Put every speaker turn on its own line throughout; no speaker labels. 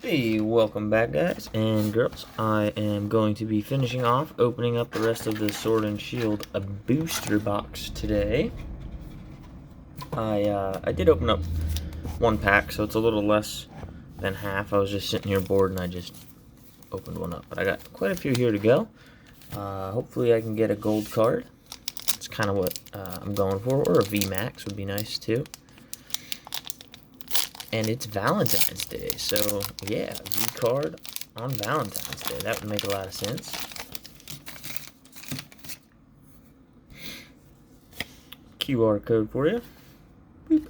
Hey, welcome back guys and girls. I am going to be finishing off opening up the rest of the Sword and Shield booster box today. I did open up one pack, so it's a little less than half. I was just sitting here bored and I just opened one up. But I got quite a few here to go. Hopefully I can get a gold card. That's kind of what I'm going for, or a Vmax would be nice too. And it's Valentine's Day, so yeah, V card on Valentine's Day. That would make a lot of sense. QR code for you. Boop.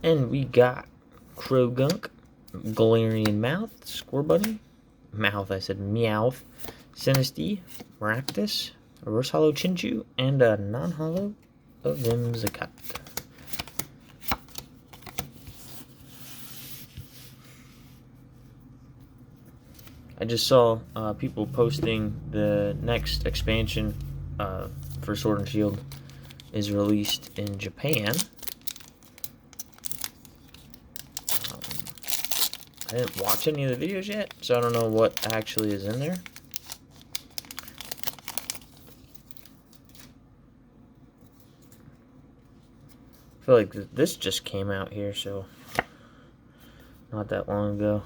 And we got Krogunk, Galarian Mouth, Scorbunny, Mouth, I said Meowth, Sinistea, Maractus, Reverse Hollow Chinchou, and a non-hollow of Whimsicott. I just saw people posting the next expansion for Sword and Shield is released in Japan. I didn't watch any of the videos yet, so I don't know what actually is in there. I feel like this just came out here, so not that long ago.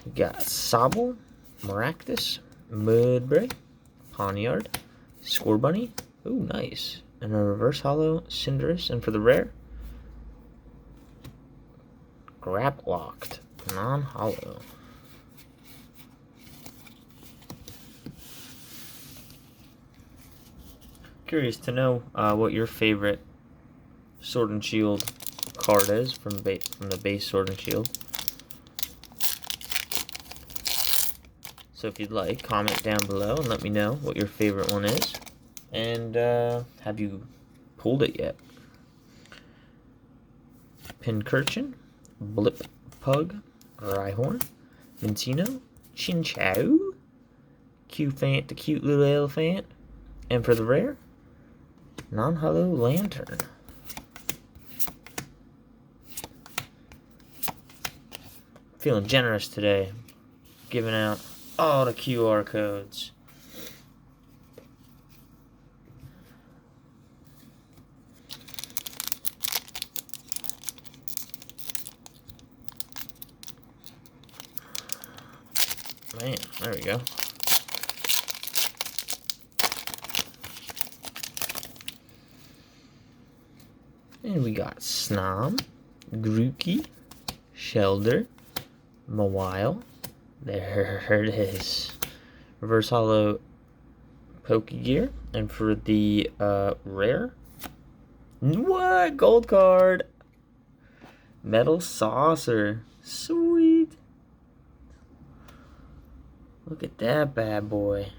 We got Sobble, Maractus, Mudbray, Pawniard, Scorbunny. Ooh, nice. And a Reverse Hollow Cinderace. And for the rare, Graplocked, non-hollow. Curious to know what your favorite Sword and Shield card is from the base Sword and Shield. So if you'd like, comment down below and let me know what your favorite one is. And have you pulled it yet? Pincurchin, Blipbug, Rhyhorn, Vincino, Chinchou, Cufant, the cute little elephant. And for the rare, non-hollow Lantern. Feeling generous today, giving out all the QR codes. Man, there we go. And we got Snom, Grookey, Shelder, Mawile. There it is. Reverse Hollow Pokegear. And for the rare, what? Gold card. Metal Saucer. Sweet. Look at that bad boy.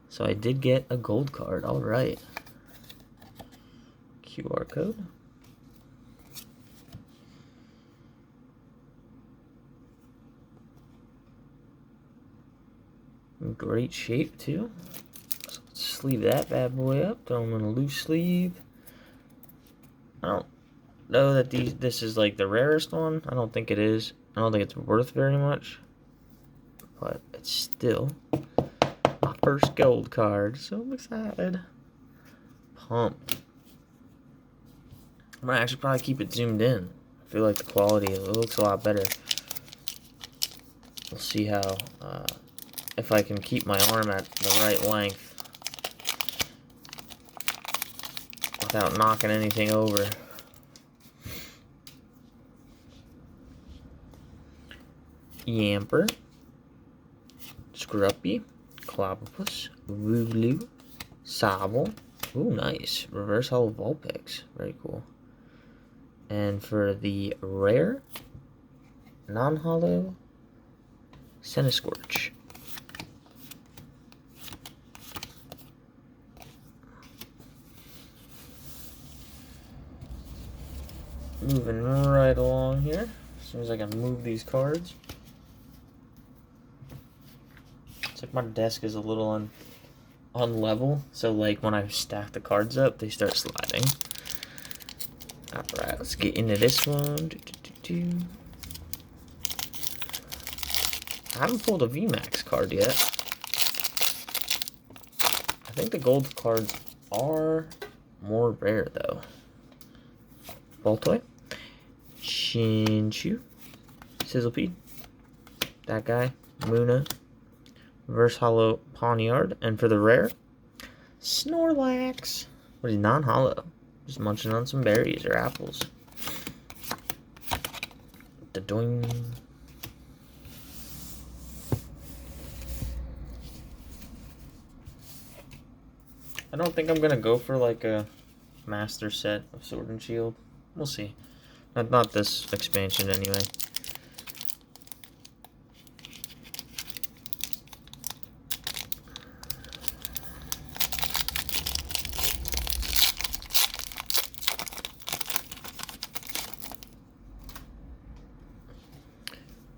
So I did get a gold card. Alright. QR code. In great shape too. So let's sleeve that bad boy up. Throw them in a loose sleeve. I don't know that this is like the rarest one. I don't think it is. I don't think it's worth very much. But it's still my first gold card. So I'm excited. Pumped. I might actually probably keep it zoomed in. I feel like the quality, it looks a lot better. We'll see how if I can keep my arm at the right length without knocking anything over. Yamper, Scruppy, Clobbopus, Wooloo, Sobble. Ooh, nice. Reverse Hollow Vulpix. Very cool. And for the rare, non-hollow, Centiskorch. Moving right along here. As soon as I can move these cards. It's like my desk is a little unlevel, so like when I stack the cards up, they start sliding. Alright, let's get into this one. I haven't pulled a Vmax card yet. I think the gold cards are more rare though. Baltoy, Chinchou, Sizzlepede, that guy, Muna, Reverse Hollow Pawniard, and for the rare, Snorlax. What is non-hollow? Just munching on some berries or apples. The doing. I don't think I'm gonna go for like a master set of Sword and Shield. We'll see. Not this expansion anyway.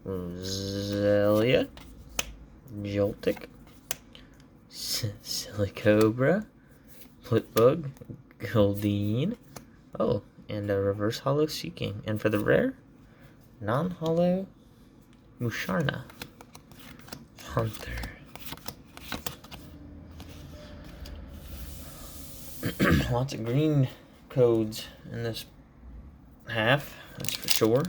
Roselia, Joltik, Silicobra, Flipbug, Goldeen. Oh, and a Reverse Hollow Seeking. And for the rare, non-hollow Musharna. Hunter. Lots of green codes in this half, that's for sure.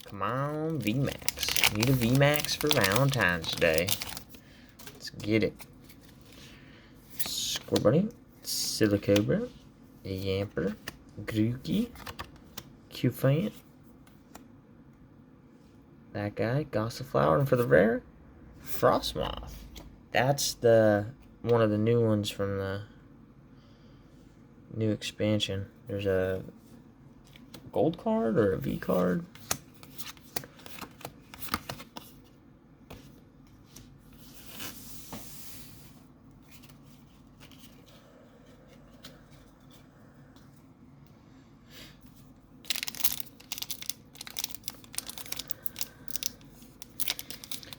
Come on, Vmax. Need a Vmax for Valentine's Day. Let's get it. Scorbunny, Silicobra, Yamper, Grookey, Cufant, that guy, Gossiflower, and for the rare, Frostmoth. That's the one of the new ones from the new expansion. There's a gold card or a V card.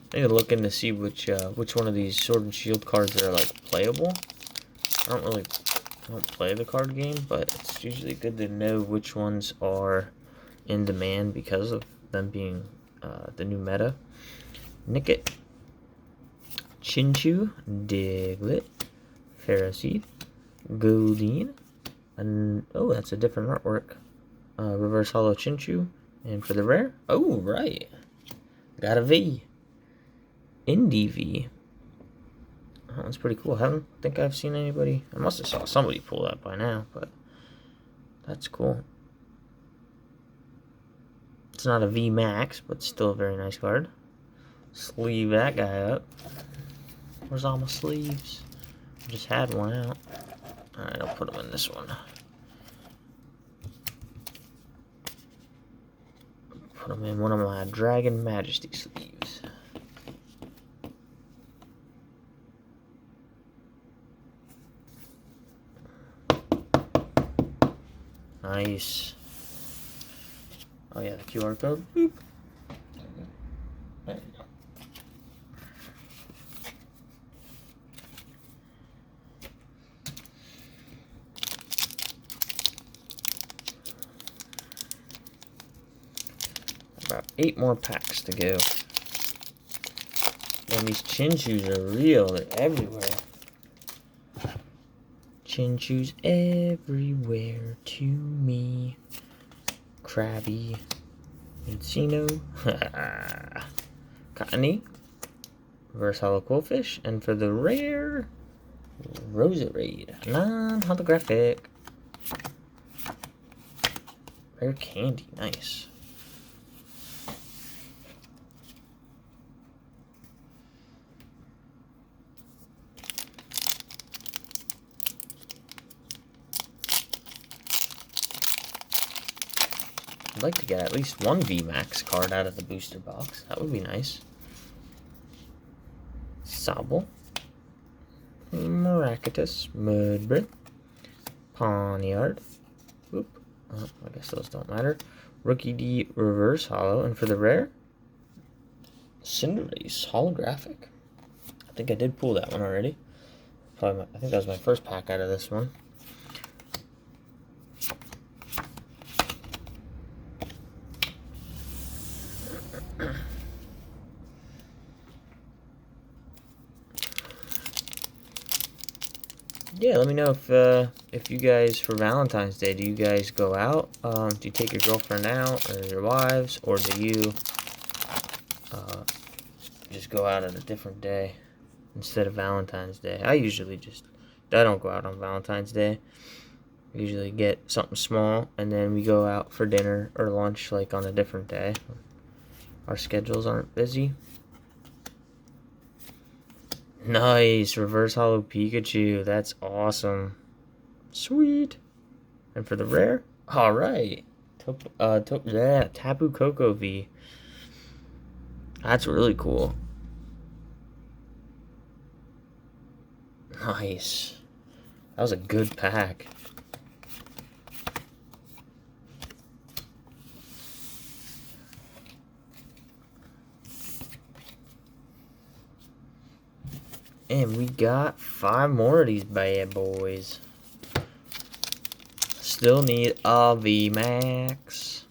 I need to look in to see which one of these Sword and Shield cards are like playable. I don't play the card game, but it's usually good to know which ones are in demand because of them being the new meta. Nickit, Chinchou, Diglett, Ferroseed, Goldeen, and oh, that's a different artwork. Reverse Hollow Chinchou, and for the rare, oh right, got a V. Indie V. Oh, that's pretty cool. I don't think I've seen anybody. I must have saw somebody pull that by now, but that's cool. It's not a V Max, but still a very nice card. Sleeve that guy up. Where's all my sleeves? I just had one out. Alright, I'll put them in this one. Put them in one of my Dragon Majesty sleeves. Nice. Oh yeah, the QR code. Boop. There you go. About 8 more packs to go. Man, these Chinchous are real. They're everywhere. Chinchous everywhere to me. Krabby. Encino. Cottony. Reverse Hollow Quillfish. And for the rare, Roserade. Non-holographic. Rare candy. Nice. I'd like to get at least one Vmax card out of the booster box. That would be nice. Sobble. Maracatus. Mudbrit. Pawniard. Oop. Oh, I guess those don't matter. Rookie D Reverse Hollow. And for the rare, Cinderace Holographic. I think I did pull that one already. Probably I think that was my first pack out of this one. Yeah, let me know if you guys, for Valentine's Day, do you guys go out? Do you take your girlfriend out, or your wives, or do you just go out at a different day instead of Valentine's Day? I don't go out on Valentine's Day. I usually get something small, and then we go out for dinner or lunch, like, on a different day. Our schedules aren't busy. Nice, reverse holo Pikachu. That's awesome. Sweet. And for the rare, all right. Tapu Koko V. That's really cool. Nice. That was a good pack. And we got 5 more of these bad boys. Still need a Vmax.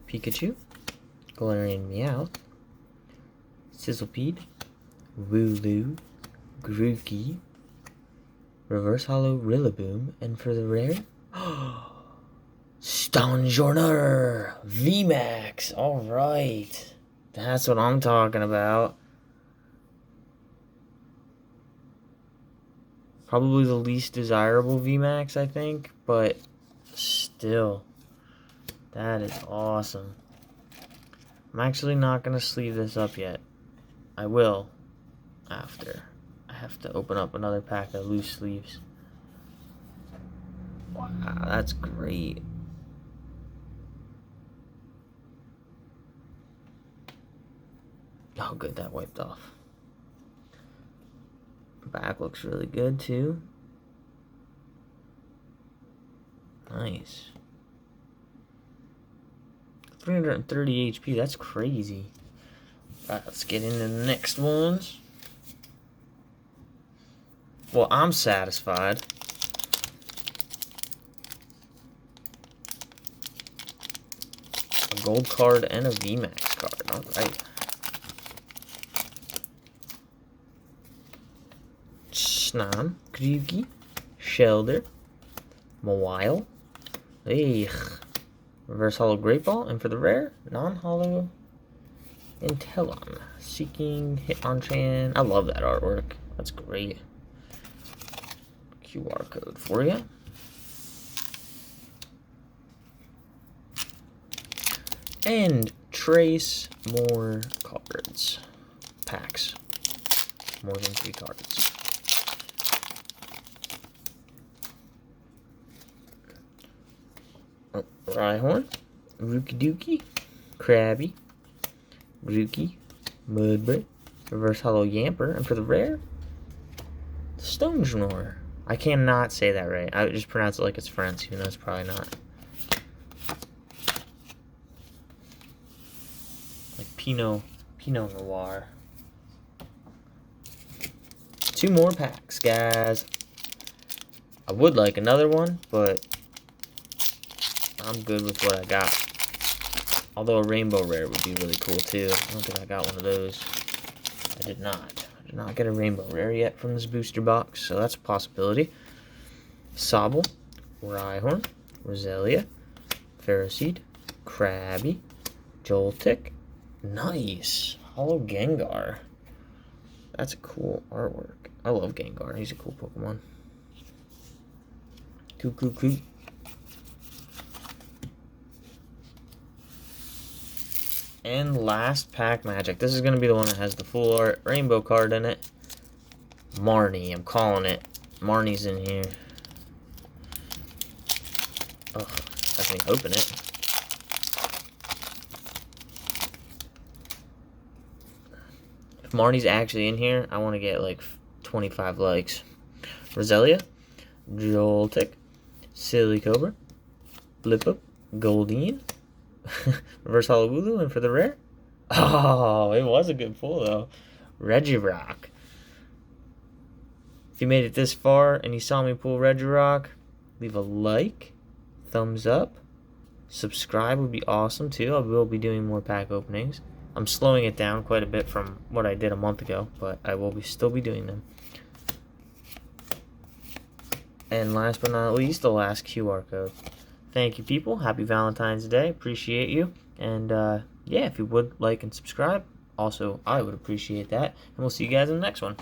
Pikachu, Galarian Meowth, Sizzlepede, Wooloo, Grookey, Reverse Holo Rillaboom, and for the rare, Stonjourner Vmax. All right, that's what I'm talking about. Probably the least desirable Vmax, I think, but still, that is awesome. I'm actually not going to sleeve this up yet. I will after. I have to open up another pack of loose sleeves. Wow, that's great. Oh, good, that wiped off. Back looks really good, too. Nice. 330 HP, that's crazy. Alright, let's get into the next ones. Well, I'm satisfied. A gold card and a VMAX card, alright. Snom, Grookey, Shellder, Mawile, Reverse Holo Great Ball, and for the rare, non-holo Intellon, Seeking Hitmonchan. I love that artwork. That's great. QR code for you. And trace more cards. Packs. More than 3 cards. Rhyhorn, Rookie Krabby, Grookey, Mudbray, Reverse Holo Yamper, and for the rare, Stonjourner. I cannot say that right. I would just pronounce it like it's French, even though it's probably not. Like Pinot Noir. 2 more packs, guys. I would like another one, but I'm good with what I got. Although a rainbow rare would be really cool too. I don't think I got one of those. I did not. I did not get a rainbow rare yet from this booster box, so that's a possibility. Sobble, Rhyhorn, Roselia, Ferroseed, Krabby, Joltik. Nice. Holo Gengar. That's a cool artwork. I love Gengar. He's a cool Pokemon. Cool. And last pack magic. This is going to be the one that has the full art rainbow card in it. Marnie, I'm calling it. Marnie's in here. Ugh, let me open it. If Marnie's actually in here, I want to get like 25 likes. Roselia, Joltik, Silly Cobra, Blippo, Goldeen, Reverse Hollow, and for the rare, oh, it was a good pull though. Regirock. If you made it this far and you saw me pull Regirock, leave a like, thumbs up, subscribe would be awesome too. I will be doing more pack openings. I'm slowing it down quite a bit from what I did a month ago, but I will still be doing them. And last but not least, the last QR code. Thank you, people. Happy Valentine's Day. Appreciate you. And yeah, if you would like and subscribe, also I would appreciate that. And we'll see you guys in the next one.